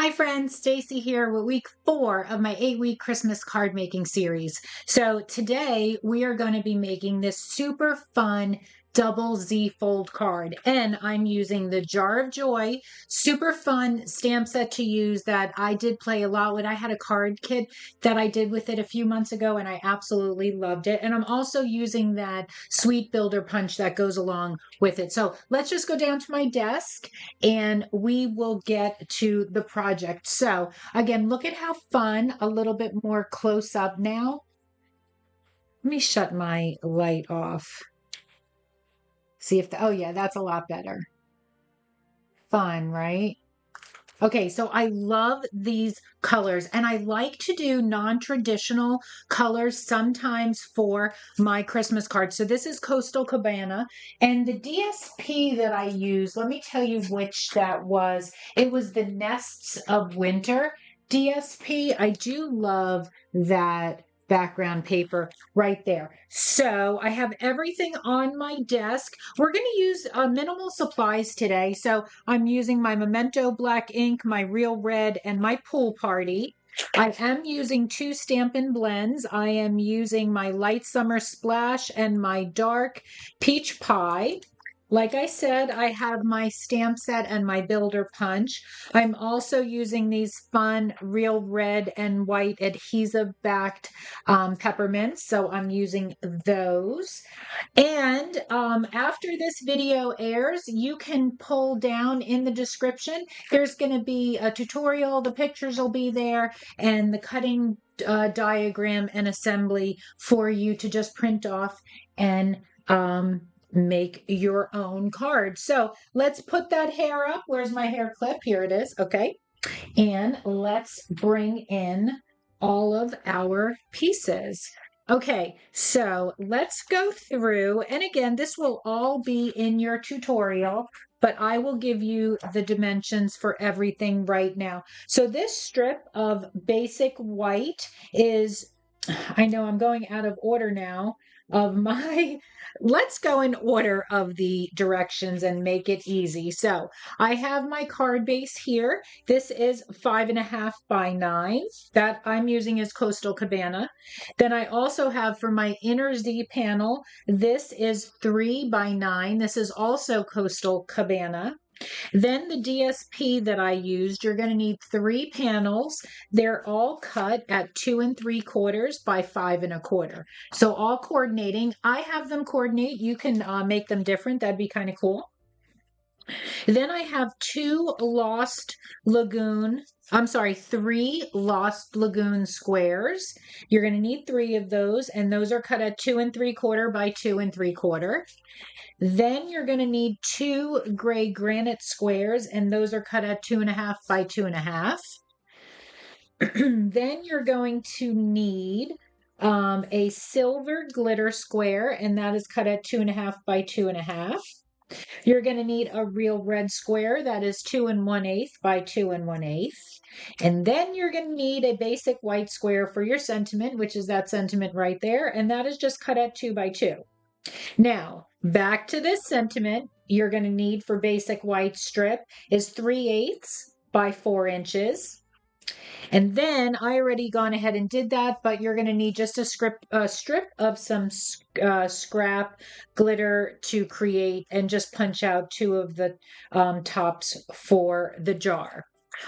Hi friends, Stacy here with week 4 of my 8-week Christmas card making series. So today we are going to be making this super fun double Z fold card, and I'm using the Jar of Joy super fun stamp set to use that I did play a lot with. I had a card kit that I did with it a few months ago and I absolutely loved it. And I'm also using that sweet builder punch that goes along with it. So let's just go down to my desk and we will get to the project. So again, look at how fun, a little bit more close up now. Let me shut my light off. See if oh yeah, that's a lot better. Fun, right? Okay, so I love these colors and I like to do non-traditional colors sometimes for my Christmas cards. So this is Coastal Cabana, and the DSP that I use, let me tell you which that was. It was the Nests of Winter DSP. I do love that background paper right there. So I have everything on my desk. We're going to use minimal supplies today. So I'm using my Memento black ink, my Real Red, and my Pool Party. I am using 2 Stampin' blends. I am using my Light Summer Splash and my Dark Peach Pie. Like I said, I have my stamp set and my builder punch. I'm also using these fun Real Red and white adhesive backed peppermints. So I'm using those. And after this video airs, you can pull down in the description. There's going to be a tutorial. The pictures will be there and the cutting diagram and assembly for you to just print off and make your own card. So let's put that hair up. Where's my hair clip? Here it is. Okay. And let's bring in all of our pieces. Okay, so let's go through, and again, this will all be in your tutorial, but I will give you the dimensions for everything right now. So this strip of basic white is, I know I'm going out of order now of my, let's go in order of the directions and make it easy. So I have my card base here. This is 5.5 by 9 that I'm using is Coastal Cabana. Then I also have for my inner Z panel, this is 3 by 9. This is also Coastal Cabana. Then the DSP that I used, you're going to need 3 panels. They're all cut at 2 3/4 by 5 1/4. So all coordinating. I have them coordinate. You can make them different. That'd be kind of cool. Then I have 3 Lost Lagoon squares. You're going to need 3 of those, and those are cut at 2 3/4 by 2 3/4. Then you're going to need 2 gray granite squares, and those are cut at 2.5 by 2.5. Then you're going to need a silver glitter square, and that is cut at 2.5 by 2.5. You're going to need a real red square that is 2 1/8 by 2 1/8. And then you're going to need a basic white square for your sentiment, which is that sentiment right there, and that is just cut at 2 by 2. Now, back to this sentiment, you're going to need for basic white strip is 3/8 by 4 inches. And then I already gone ahead and did that, but you're going to need just a strip of some scrap glitter to create and just punch out 2 of the tops for the jar.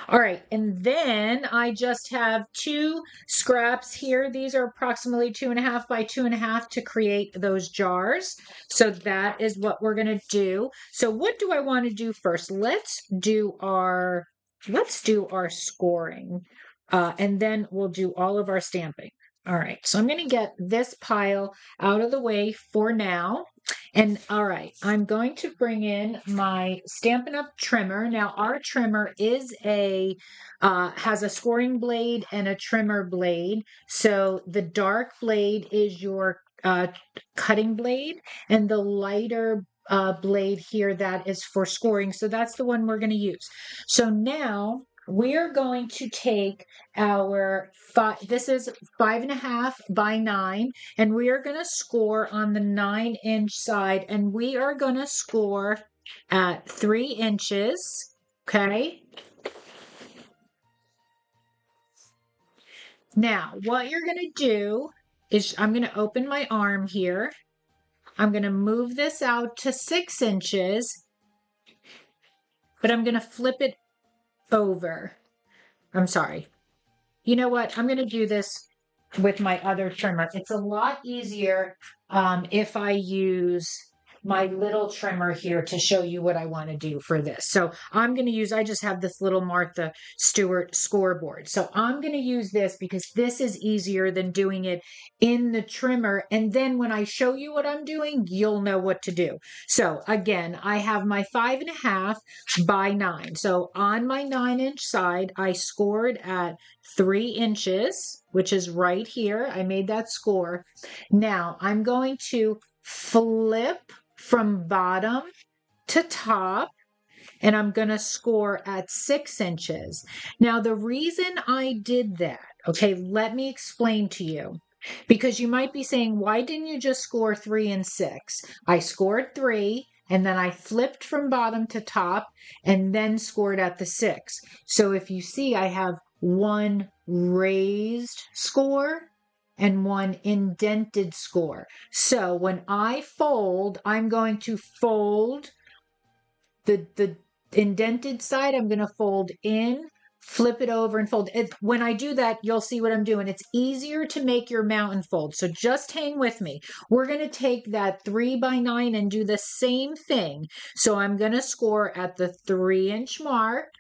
All right, and then I just have 2 scraps here. These are approximately 2.5 by 2.5 to create those jars. So that is what we're going to do. So what do I want to do first? Let's do our scoring, and then we'll do all of our stamping. All right, so I'm going to get this pile out of the way for now. And all right, I'm going to bring in my Stampin' Up! Trimmer. Now, our trimmer is has a scoring blade and a trimmer blade. So the dark blade is your cutting blade, and the lighter blade here, that is for scoring. So that's the one we're going to use. So now we're going to take our this is 5.5 by 9, and we are going to score on the 9-inch side, and we are going to score at 3 inches. Okay. Now, what you're going to do is I'm going to open my arm here. I'm going to move this out to 6 inches, but I'm going to flip it over. I'm sorry. You know what? I'm going to do this with my other trimmer. It's a lot easier if I use my little trimmer here to show you what I want to do for this. So I'm going to use, I just have this little Martha Stewart scoreboard. So I'm going to use this because this is easier than doing it in the trimmer. And then when I show you what I'm doing, you'll know what to do. So again, I have my 5.5 by 9. So on my 9-inch side, I scored at 3 inches, which is right here. I made that score. Now I'm going to flip from bottom to top, and I'm going to score at 6 inches. Now, the reason I did that, okay, let me explain to you. Because you might be saying, why didn't you just score 3 and 6? I scored 3, and then I flipped from bottom to top, and then scored at the 6. So if you see, I have one raised score and one indented score. So when I fold, I'm going to fold the indented side, I'm going to fold in, flip it over and fold. When I do that, you'll see what I'm doing. It's easier to make your mountain fold. So just hang with me. We're going to take that 3 by 9 and do the same thing. So I'm going to score at the 3-inch mark.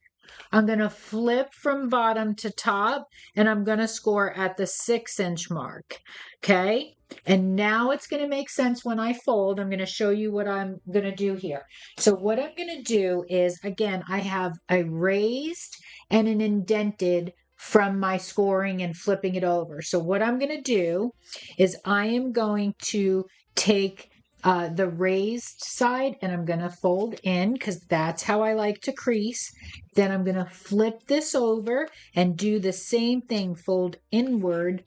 I'm going to flip from bottom to top, and I'm going to score at the 6-inch mark. Okay. And now it's going to make sense when I fold. I'm going to show you what I'm going to do here. So what I'm going to do is, again, I have a raised and an indented from my scoring and flipping it over. So what I'm going to do is I am going to take the raised side and I'm going to fold in because that's how I like to crease. Then I'm going to flip this over and do the same thing, fold inward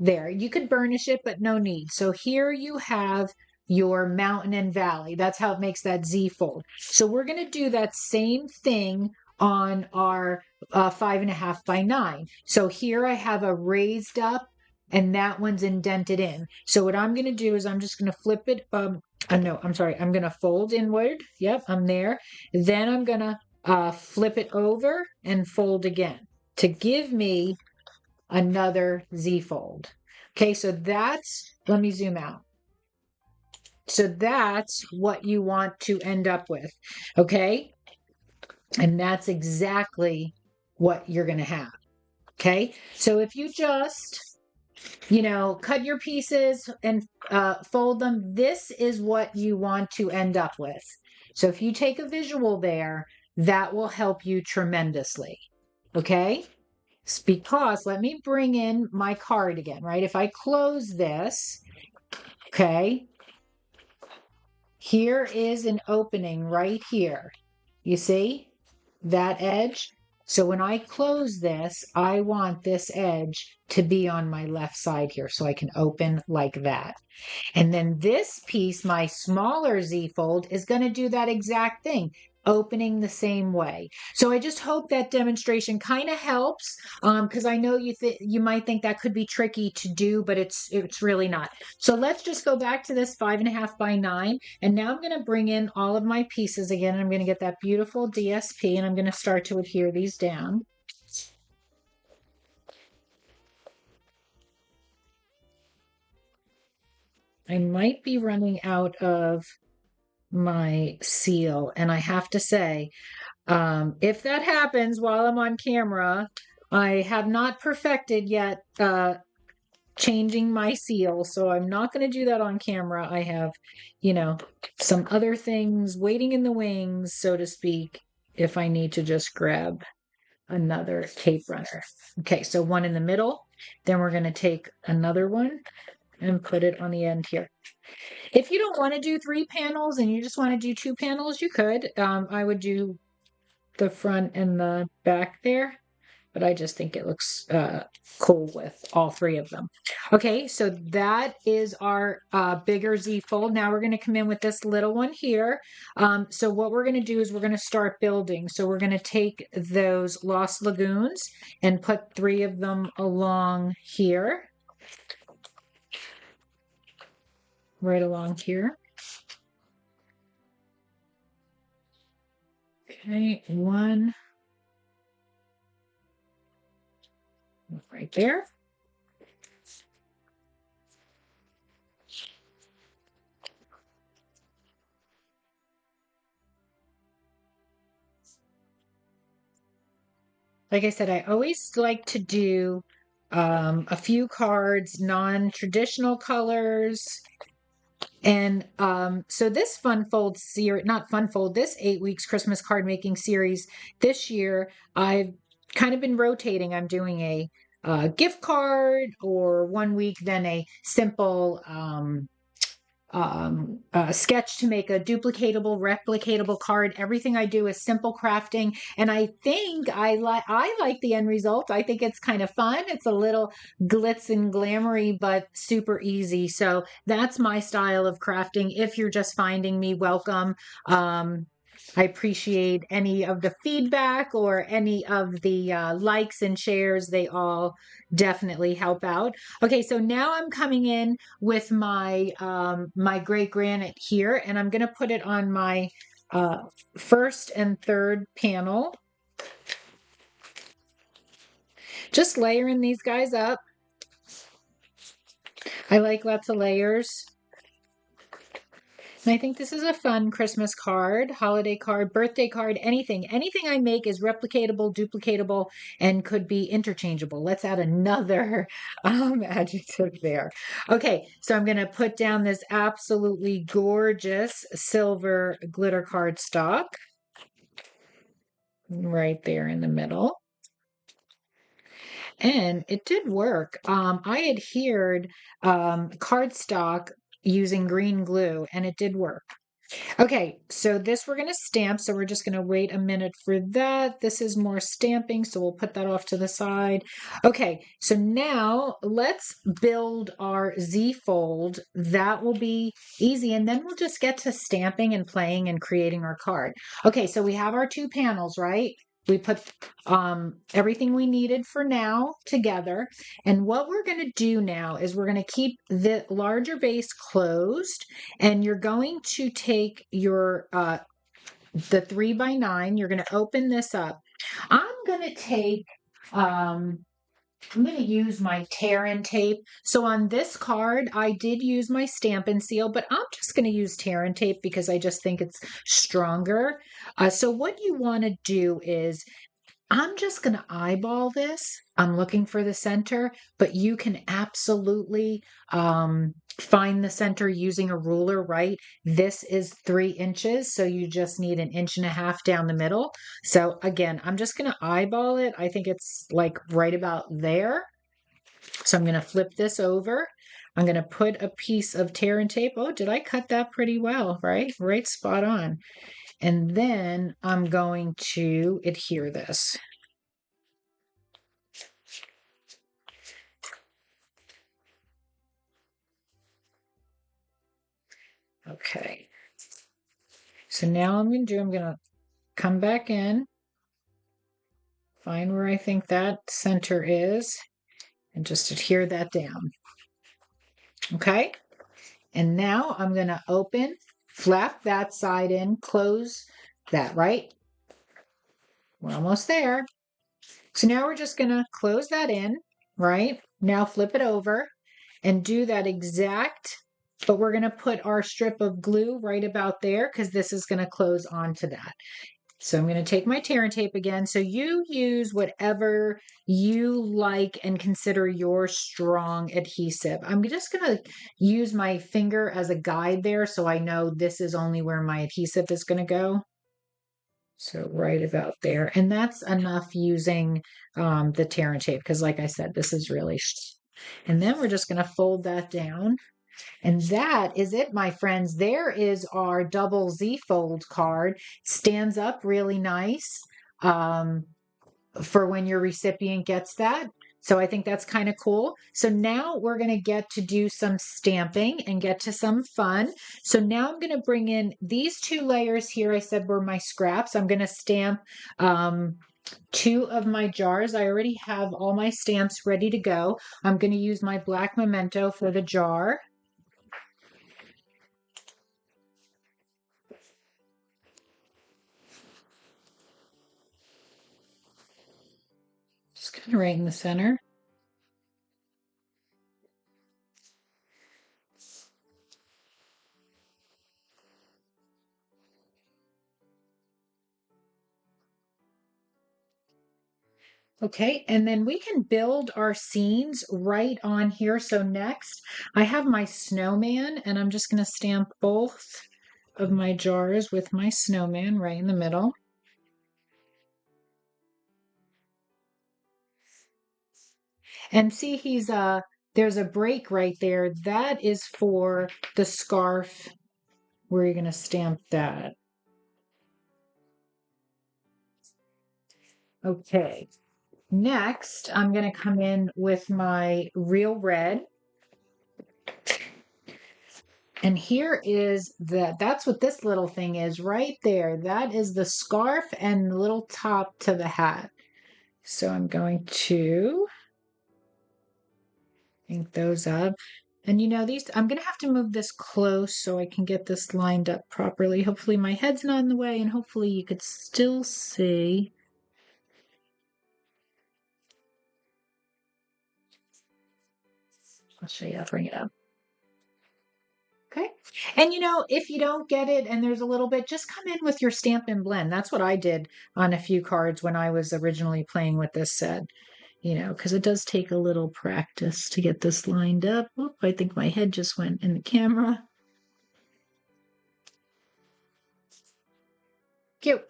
there. You could burnish it, but no need. So here you have your mountain and valley. That's how it makes that Z fold. So we're going to do that same thing on our 5.5 by 9. So here I have a raised up and that one's indented in. So what I'm going to do is I'm just going to flip it. No, I'm sorry. I'm going to fold inward. Yep, I'm there. Then I'm going to flip it over and fold again to give me another Z fold. Okay, so that's, let me zoom out. So that's what you want to end up with. Okay, and that's exactly what you're going to have. Okay, so if you just cut your pieces and fold them, this is what you want to end up with. So if you take a visual there, that will help you tremendously. Okay? It's because, let me bring in my card again, right? If I close this, okay, here is an opening right here. You see that edge? So when I close this, I want this edge to be on my left side here so I can open like that. And then this piece, my smaller Z fold, is going to do that exact thing, opening the same way. So I just hope that demonstration kind of helps because I know you might think that could be tricky to do, but it's really not. So let's just go back to this 5.5 by 9. And now I'm going to bring in all of my pieces again. And I'm going to get that beautiful DSP and I'm going to start to adhere these down. I might be running out of my seal. And I have to say, if that happens while I'm on camera, I have not perfected yet changing my seal. So I'm not going to do that on camera. I have, some other things waiting in the wings, so to speak, if I need to just grab another tape runner. Okay, so one in the middle. Then we're going to take another one and put it on the end here. If you don't want to do 3 panels and you just want to do 2 panels, you could. I would do the front and the back there. but I just think it looks cool with all three of them. Okay, so that is our bigger Z fold. Now we're going to come in with this little one here. So what we're going to do is we're going to start building. So we're going to take those Lost Lagoons and put 3 of them along here. Right along here. Okay, 1 right there. Like I said, I always like to do a few cards, non-traditional colors. And so this Fun Fold series, not Fun Fold, this 8 weeks Christmas card making series this year, I've kind of been rotating. I'm doing a gift card, or 1 week, then a simple sketch to make a duplicatable, replicatable card. Everything I do is simple crafting, and I think I like the end result. I think it's kind of fun. It's a little glitz and glamoury, but super easy. So that's my style of crafting. If you're just finding me, welcome. I appreciate any of the feedback or any of the likes and shares. They all definitely help out. Okay, so now I'm coming in with my my gray granite here, and I'm going to put it on my first and third panel. Just layering these guys up. I like lots of layers. And I think this is a fun Christmas card, holiday card, birthday card, anything. Anything I make is replicatable, duplicatable, and could be interchangeable. Let's add another adjective there. Okay, so I'm going to put down this absolutely gorgeous silver glitter card stock right there in the middle. And it did work. I adhered cardstock using green glue, and it did work. Okay, so this we're going to stamp, so we're just going to wait a minute for that. This is more stamping, so we'll put that off to the side. Okay, so now let's build our Z fold. That will be easy, and then we'll just get to stamping and playing and creating our card. Okay, so we have our 2 panels, right? We put everything we needed for now together. And what we're going to do now is we're going to keep the larger base closed, and you're going to take your the 3x9. You're going to open this up. I'm going to take I'm going to use my tear-in tape. So on this card, I did use my Stampin' Seal, but I'm just going to use tear-in tape because I just think it's stronger. So what you want to do is, I'm just going to eyeball this. I'm looking for the center, but you can absolutely find the center using a ruler, right? This is 3 inches, so you just need 1.5 inches down the middle. So again, I'm just going to eyeball it. I think it's like right about there. So I'm going to flip this over. I'm going to put a piece of tear-in tape. Oh, did I cut that pretty well, right? Right spot on. And then I'm going to adhere this. Okay. So now I'm going to come back in, find where I think that center is, and just adhere that down. Okay. And now I'm going to open, flap that side in, close that, right? We're almost there. So now we're just going to close that in, right? Now flip it over and do that exact, but we're going to put our strip of glue right about there because this is going to close onto that. So I'm going to take my tear-in tape again. So you use whatever you like and consider your strong adhesive. I'm just going to use my finger as a guide there so I know this is only where my adhesive is going to go. So right about there. And that's enough using the tear-in tape because like I said, this is really... And then we're just going to fold that down. And that is it, my friends. There is our double Z fold card. Stands up really nice. for when your recipient gets that. So I think that's kind of cool. So now we're going to get to do some stamping and get to some fun. So now I'm going to bring in these 2 layers here. I said were my scraps. I'm going to stamp 2 of my jars. I already have all my stamps ready to go. I'm going to use my black memento for the jar. Just kind of right in the center. Okay, and then we can build our scenes right on here. So next, I have my snowman, and I'm just going to stamp both of my jars with my snowman right in the middle. And see, there's a break right there. That is for the scarf where you're going to stamp that. Okay. Next, I'm going to come in with my real red. And here is that's what this little thing is right there. That is the scarf and the little top to the hat. So I'm going to ink those up. And these, I'm going to have to move this close so I can get this lined up properly. Hopefully my head's not in the way and hopefully you could still see. I'll show you how to bring it up. Okay. And if you don't get it and there's a little bit, just come in with your Stampin' Blend. That's what I did on a few cards when I was originally playing with this set, because it does take a little practice to get this lined up. Oop, I think my head just went in the camera. Cute.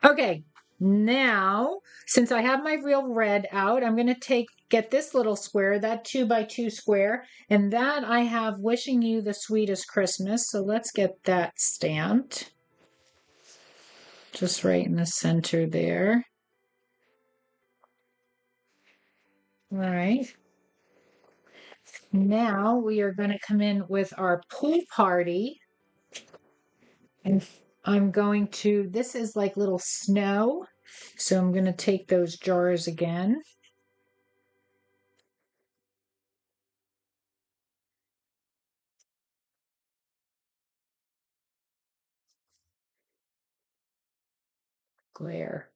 Okay. Now, since I have my real red out, I'm going to get this little square, that 2x2 square, and that I have wishing you the sweetest Christmas. So let's get that stamped. Just right in the center there. All right. Now we are going to come in with our pool party. And this is like little snow. So I'm going to take those jars again. Glare.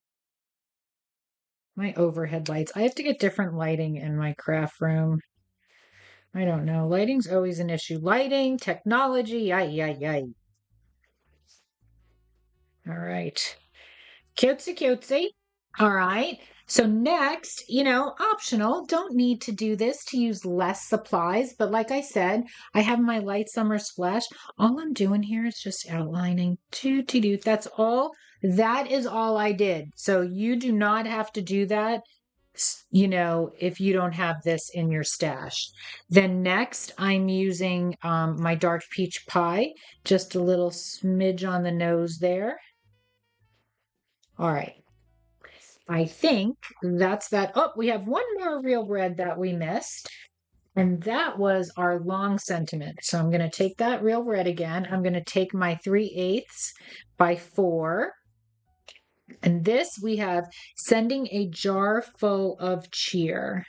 My overhead lights. I have to get different lighting in my craft room. I don't know. Lighting's always an issue. Lighting, technology, yay. All right. Cutesy cutesy. All right. So next, optional, don't need to do this to use less supplies. But like I said, I have my light summer splash. All I'm doing here is just outlining. Do. That's all. That is all I did. So you do not have to do that, if you don't have this in your stash. Then next, I'm using my dark peach pie, just a little smidge on the nose there. All right. I think that's that. Oh, we have one more real red that we missed, and that was our long sentiment. So I'm going to take that real red again. I'm going to take my 3/8 by 4. And this we have sending a jar full of cheer.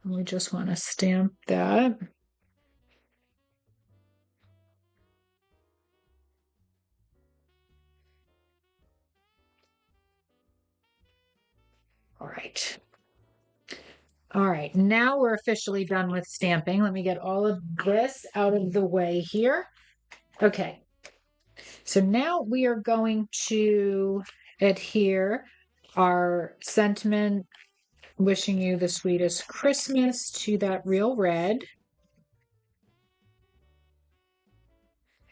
And we just want to stamp that. All right. All right, now we're officially done with stamping. Let me get all of this out of the way here. Okay, so now we are going to adhere our sentiment, wishing you the sweetest Christmas, to that real red.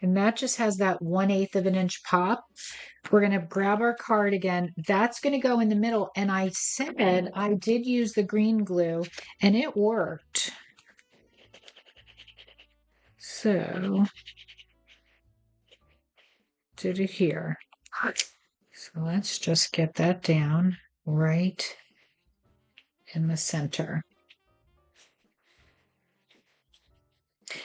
And that just has that 1/8 of an inch pop. We're going to grab our card again. That's going to go in the middle. And I said I did use the green glue and it worked. So, did it here. So let's just get that down right in the center.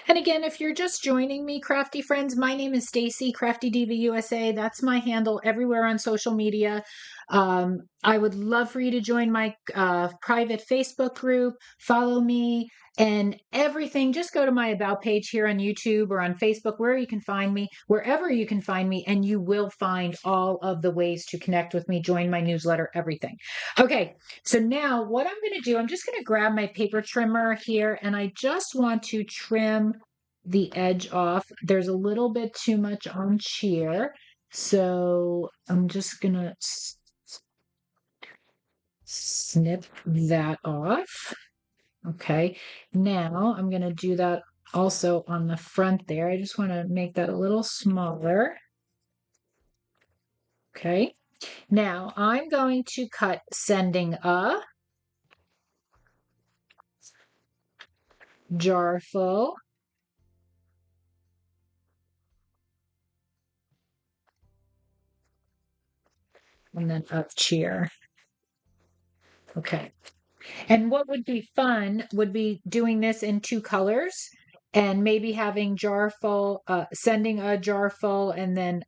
And again, if you're just joining me, crafty friends, my name is Stacy, Crafty Diva USA. That's my handle everywhere on social media. I would love for you to join my private Facebook group, follow me, and everything. Just go to my About page here on YouTube or on Facebook, where you can find me, wherever you can find me, and you will find all of the ways to connect with me, join my newsletter, everything. Okay, so now what I'm going to do, I'm just going to grab my paper trimmer here, and I just want to trim the edge off. There's a little bit too much on cheer, so I'm just going to snip that off. Okay, now I'm going to do that also on the front there. I just want to make that a little smaller. Okay, now I'm going to cut sending a jar full, and then up cheer. Okay. And what would be fun would be doing this in two colors and maybe having jar full, sending a jar full and then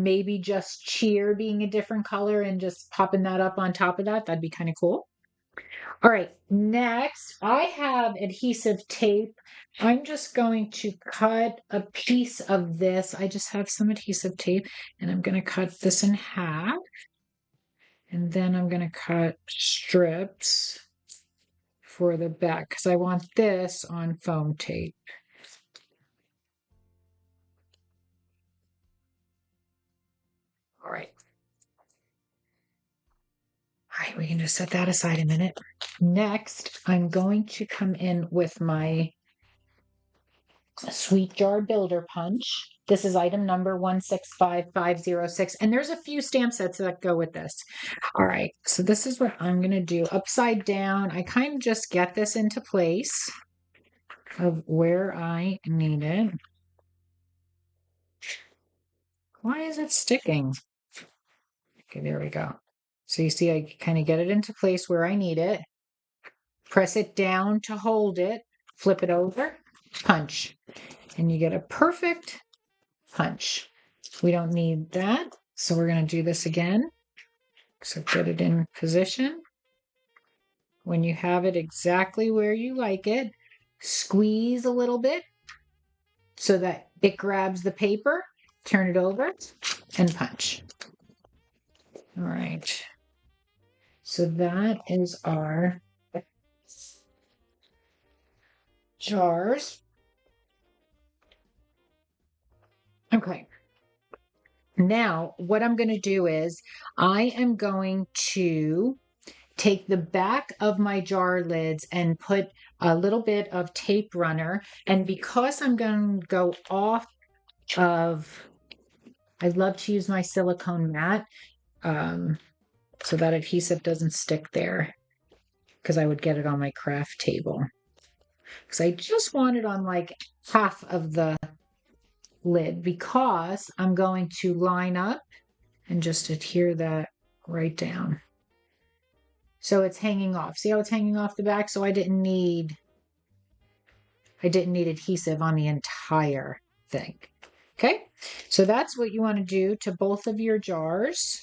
maybe just cheer being a different color and just popping that up on top of that. That'd be kind of cool. All right, next I have adhesive tape. I'm just going to cut a piece of this. I just have some adhesive tape and I'm going to cut this in half. And then I'm going to cut strips for the back because I want this on foam tape. All right. All right, we can just set that aside a minute. Next, I'm going to come in with my Sweet Jar Builder Punch. This is item number 165506, and there's a few stamp sets that go with this. All right, so this is what I'm going to do. Upside down, I kind of just get this into place of where I need it. Why is it sticking? Okay, there we go. So you see, I kind of get it into place where I need it. Press it down to hold it. Flip it over, punch. And you get a perfect punch. We don't need that. So we're going to do this again. So get it in position. When you have it exactly where you like it, squeeze a little bit so that it grabs the paper. Turn it over and punch. All right. So that is our jars. Okay. Now, what I'm going to do is I am going to take the back of my jar lids and put a little bit of tape runner. And because I'm going to go off of, I love to use my silicone mat so that adhesive doesn't stick there because I would get it on my craft table. Because I just want it on like half of the lid because I'm going to line up and just adhere that right down. So it's hanging off. See how it's hanging off the back? So I didn't need adhesive on the entire thing. Okay, so that's what you want to do to both of your jars.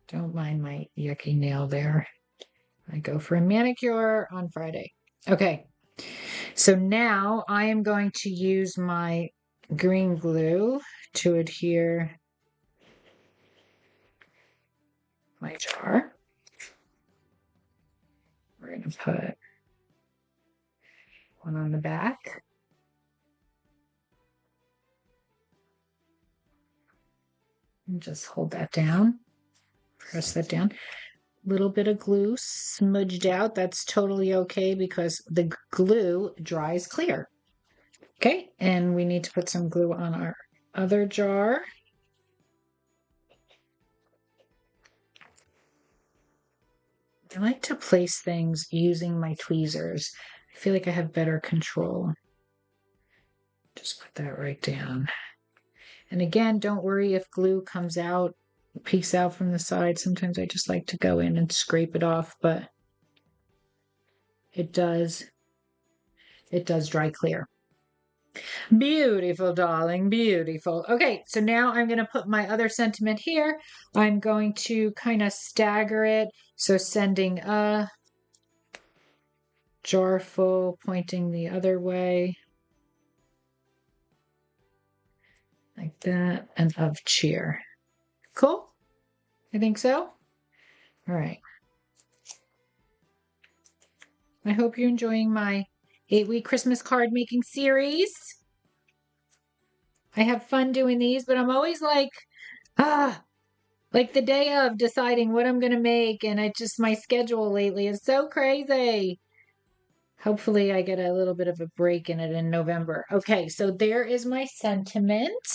Don't mind my yucky nail there. I go for a manicure on Friday. Okay, so now I am going to use my green glue to adhere my jar. We're going to put one on the back. And just hold that down. Press that down. Little bit of glue smudged out. That's totally okay because the glue dries clear. Okay, and we need to put some glue on our other jar. I like to place things using my tweezers. I feel like I have better control. Just put that right down. And again, don't worry if glue comes out, peeks out from the side. Sometimes I just like to go in and scrape it off, but it does dry clear. Beautiful, darling, beautiful. Okay, so now I'm going to put my other sentiment here. I'm going to kind of stagger it. So sending a jar full, pointing the other way. Like that, and of cheer. Cool? I think so. All right. I hope you're enjoying my 8-week Christmas card making series. I have fun doing these, but I'm always like the day of deciding what I'm going to make, and my schedule lately is so crazy. Hopefully I get a little bit of a break in it in November. Okay, so there is my sentiment.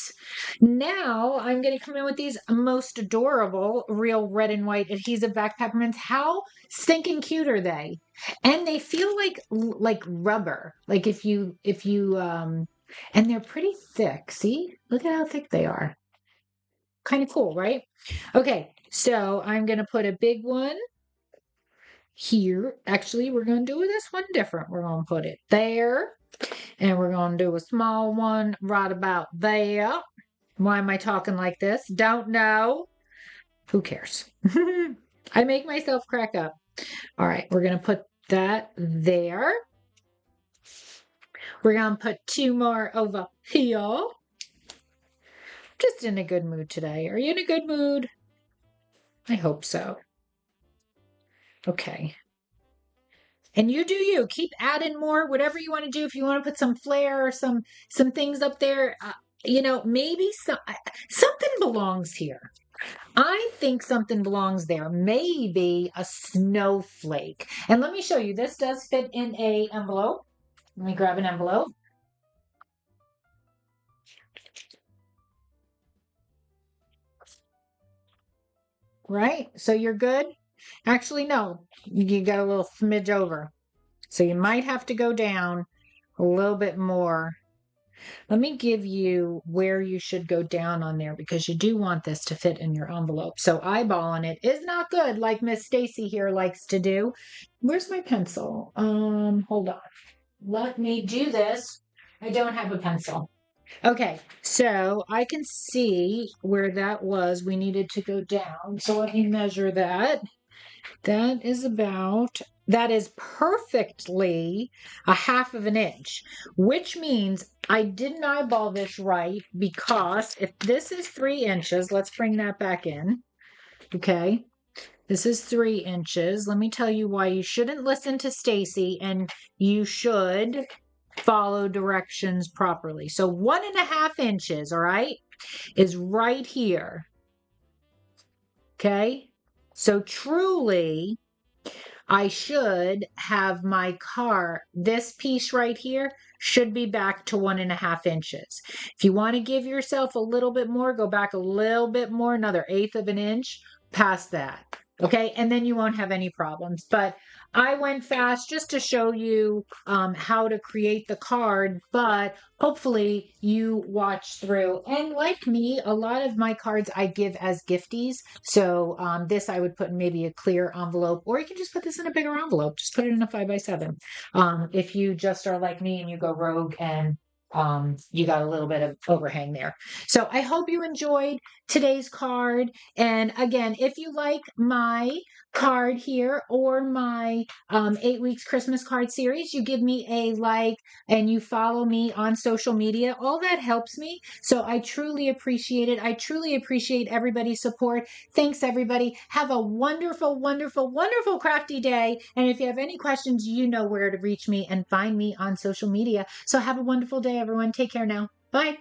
Now I'm going to come in with these most adorable real red and white adhesive back peppermints. How stinking cute are they? And they feel like rubber. Like if you and they're pretty thick. See? Look at how thick they are. Kind of cool, right? Okay, so I'm going to put a big one here. Actually, we're going to do this one different. We're going to put it there, and we're going to do a small one right about there. Why am I talking like this? Don't know. Who cares? I make myself crack up. All right, we're going to put that there. We're going to put 2 more over here. Just in a good mood today. Are you in a good mood? I hope so. Okay. And you do you. Keep adding more, whatever you want to do. If you want to put some flair or some things up there, maybe something belongs here. I think something belongs there. Maybe a snowflake. And let me show you. This does fit in a envelope. Let me grab an envelope. Right? So you're good? Actually, no. You got a little smidge over. So you might have to go down a little bit more. Let me give you where you should go down on there because you do want this to fit in your envelope. So eyeballing it is not good like Miss Stacy here likes to do. Where's my pencil? Hold on. Let me do this. I don't have a pencil. Okay, so I can see where that was. We needed to go down. So let me measure that. That is perfectly a 1/2 inch, which means I didn't eyeball this right because if this is 3 inches, let's bring that back in. Okay. This is 3 inches. Let me tell you why you shouldn't listen to Stacy and you should follow directions properly. So 1.5 inches, all right, is right here. Okay. So truly, I should have my card, this piece right here should be back to 1.5 inches. If you want to give yourself a little bit more, go back a little bit more, another 1/8 of an inch past that. Okay, and then you won't have any problems. But I went fast just to show you how to create the card, but hopefully you watch through. And like me, a lot of my cards I give as gifties. So this I would put in maybe a clear envelope, or you can just put this in a bigger envelope. Just put it in a 5x7. If you just are like me and you go rogue and you got a little bit of overhang there. So I hope you enjoyed today's card. And again, if you like my card here or my 8 weeks Christmas card series, you give me a like and you follow me on social media. All that helps me. So I truly appreciate it. I truly appreciate everybody's support. Thanks, everybody. Have a wonderful, wonderful, wonderful crafty day. And if you have any questions, you know where to reach me and find me on social media. So have a wonderful day, everyone. Take care now. Bye.